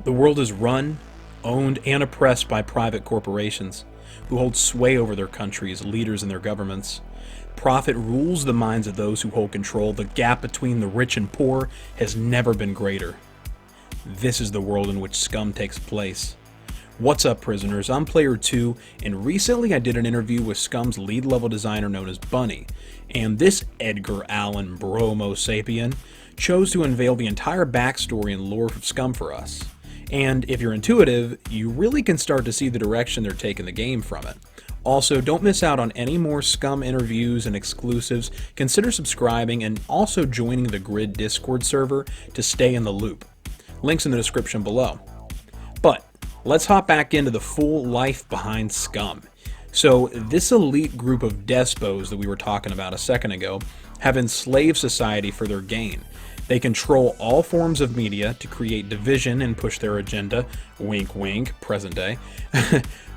The world is run, owned, and oppressed by private corporations who hold sway over their countries, leaders, and their governments. Profit rules the minds of those who hold control. The gap between the rich and poor has never been greater. This is the world in which Scum takes place. What's up, prisoners? I'm Player 2, and recently I did an interview with Scum's lead level designer known as Bunny, and this Edgar Allan Bromo sapien chose to unveil the entire backstory and lore of Scum for us. And if you're intuitive, you really can start to see the direction they're taking the game from it. Also, don't miss out on any more Scum interviews and exclusives. Consider subscribing and also joining the Grid Discord server to stay in the loop. Links in the description below. But let's hop back into the full life behind Scum. So this elite group of despos that we were talking about a second ago have enslaved society for their gain. They control all forms of media to create division and push their agenda. Wink, wink, present day.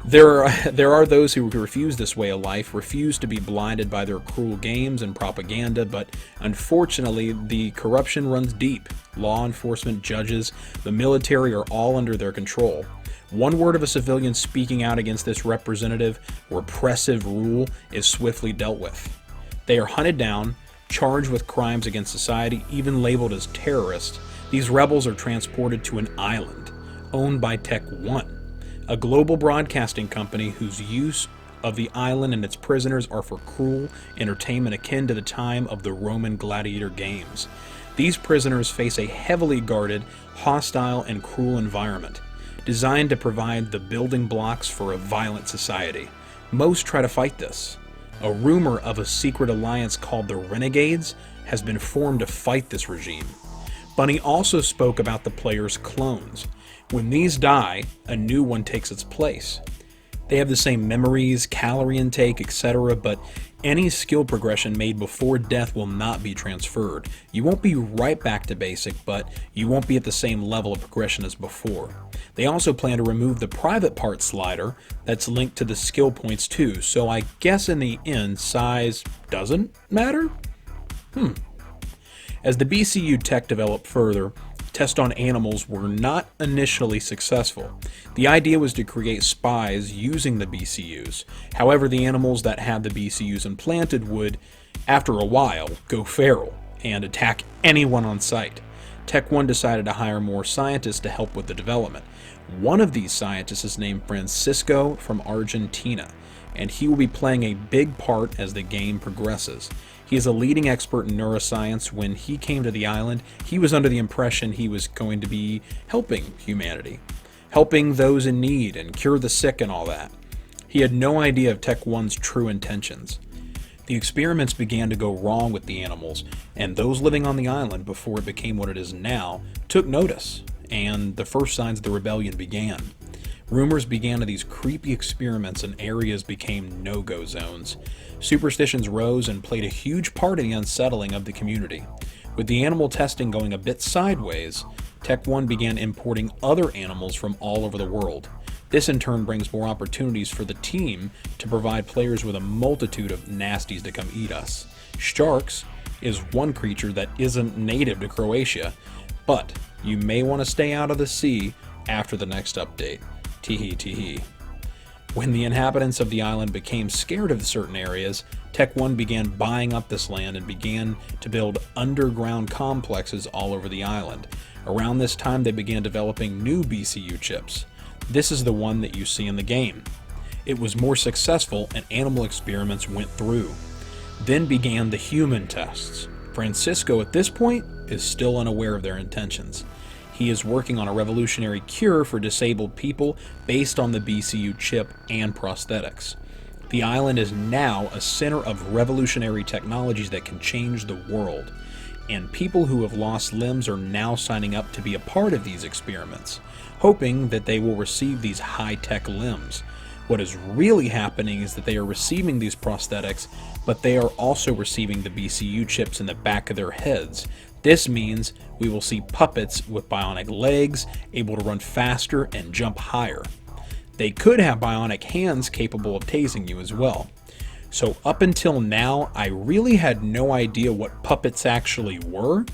There are those who refuse this way of life, refuse to be blinded by their cruel games and propaganda, but unfortunately, the corruption runs deep. Law enforcement, judges, the military are all under their control. One word of a civilian speaking out against this repressive rule is swiftly dealt with. They are hunted down, charged with crimes against society, even labeled as terrorists. These rebels are transported to an island owned by Tech One, a global broadcasting company whose use of the island and its prisoners are for cruel entertainment akin to the time of the Roman gladiator games. These prisoners face a heavily guarded, hostile, and cruel environment, designed to provide the building blocks for a violent society. Most try to fight this. A rumor of a secret alliance called the Renegades has been formed to fight this regime. Bunny also spoke about the players' clones. When these die, a new one takes its place. They have the same memories, calorie intake, etc., but any skill progression made before death will not be transferred. You won't be right back to basic, but you won't be at the same level of progression as before. They also plan to remove the private part slider that's linked to the skill points too, so I guess in the end, size doesn't matter? As the BCU tech developed further, tests on animals were not initially successful. The idea was to create spies using the BCUs. However, the animals that had the BCUs implanted would, after a while, go feral and attack anyone on sight. Tech One decided to hire more scientists to help with the development. One of these scientists is named Francisco from Argentina, and he will be playing a big part as the game progresses. He is a leading expert in neuroscience. When he came to the island, he was under the impression he was going to be helping humanity, helping those in need and cure the sick and all that. He had no idea of Tech One's true intentions. The experiments began to go wrong with the animals, and those living on the island before it became what it is now took notice, and the first signs of the rebellion began. Rumors began of these creepy experiments and areas became no-go zones. Superstitions rose and played a huge part in the unsettling of the community. With the animal testing going a bit sideways, Tech One began importing other animals from all over the world. This in turn brings more opportunities for the team to provide players with a multitude of nasties to come eat us. Sharks is one creature that isn't native to Croatia, but you may want to stay out of the sea after the next update. Teehee teehee. When the inhabitants of the island became scared of certain areas, Tech One began buying up this land and began to build underground complexes all over the island. Around this time, they began developing new BCU chips. This is the one that you see in the game. It was more successful and animal experiments went through. Then began the human tests. Francisco at this point is still unaware of their intentions. He is working on a revolutionary cure for disabled people based on the BCU chip and prosthetics. The island is now a center of revolutionary technologies that can change the world, and people who have lost limbs are now signing up to be a part of these experiments, hoping that they will receive these high-tech limbs. What is really happening is that they are receiving these prosthetics, but they are also receiving the BCU chips in the back of their heads. This means we will see puppets with bionic legs, able to run faster and jump higher. They could have bionic hands capable of tasing you as well. So up until now, I really had no idea what puppets actually were.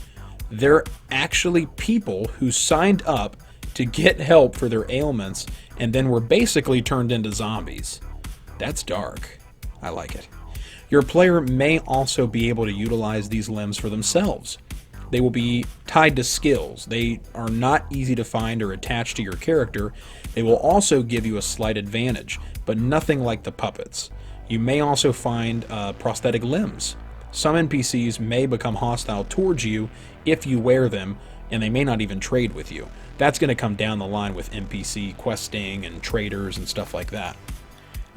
They're actually people who signed up to get help for their ailments and then were basically turned into zombies. That's dark. I like it. Your player may also be able to utilize these limbs for themselves. They will be tied to skills. They are not easy to find or attach to your character. They will also give you a slight advantage, but nothing like the puppets. You may also find prosthetic limbs. Some NPCs may become hostile towards you if you wear them, and they may not even trade with you. That's going to come down the line with NPC questing and traders and stuff like that.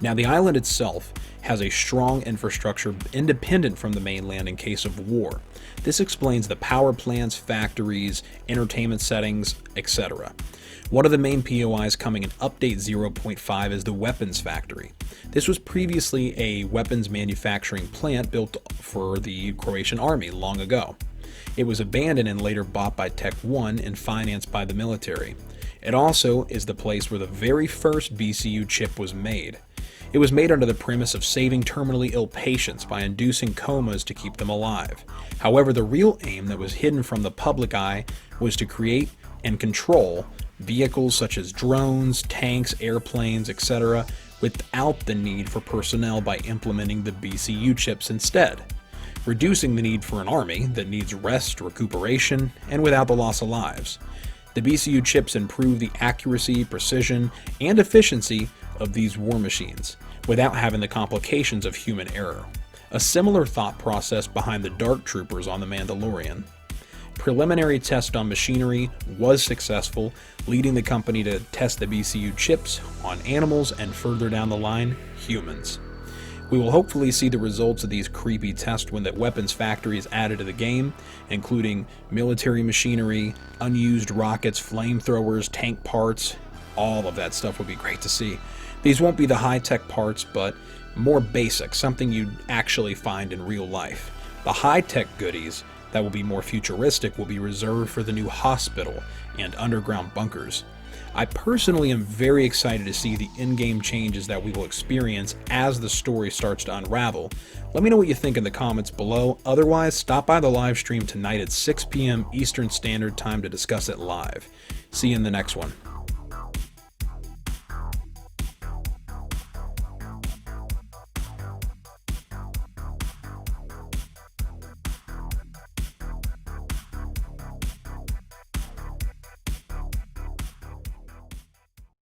Now, the island itself has a strong infrastructure independent from the mainland in case of war. This explains the power plants, factories, entertainment settings, etc. One of the main POIs coming in Update 0.5 is the Weapons Factory. This was previously a weapons manufacturing plant built for the Croatian army long ago. It was abandoned and later bought by Tech 1 and financed by the military. It also is the place where the very first BCU chip was made. It was made under the premise of saving terminally ill patients by inducing comas to keep them alive. However, the real aim that was hidden from the public eye was to create and control vehicles such as drones, tanks, airplanes, etc., without the need for personnel by implementing the BCU chips instead, reducing the need for an army that needs rest, recuperation, and without the loss of lives. The BCU chips improve the accuracy, precision, and efficiency of these war machines, without having the complications of human error. A similar thought process behind the Dark Troopers on The Mandalorian. Preliminary test on machinery was successful, leading the company to test the BCU chips on animals and further down the line, humans. We will hopefully see the results of these creepy tests when the weapons factory is added to the game, including military machinery, unused rockets, flamethrowers, tank parts. All of that stuff would be great to see. These won't be the high-tech parts, but more basic, something you'd actually find in real life. The high-tech goodies that will be more futuristic will be reserved for the new hospital and underground bunkers. I personally am very excited to see the in-game changes that we will experience as the story starts to unravel. Let me know what you think in the comments below. Otherwise, stop by the live stream tonight at 6 p.m. Eastern Standard Time to discuss it live. See you in the next one.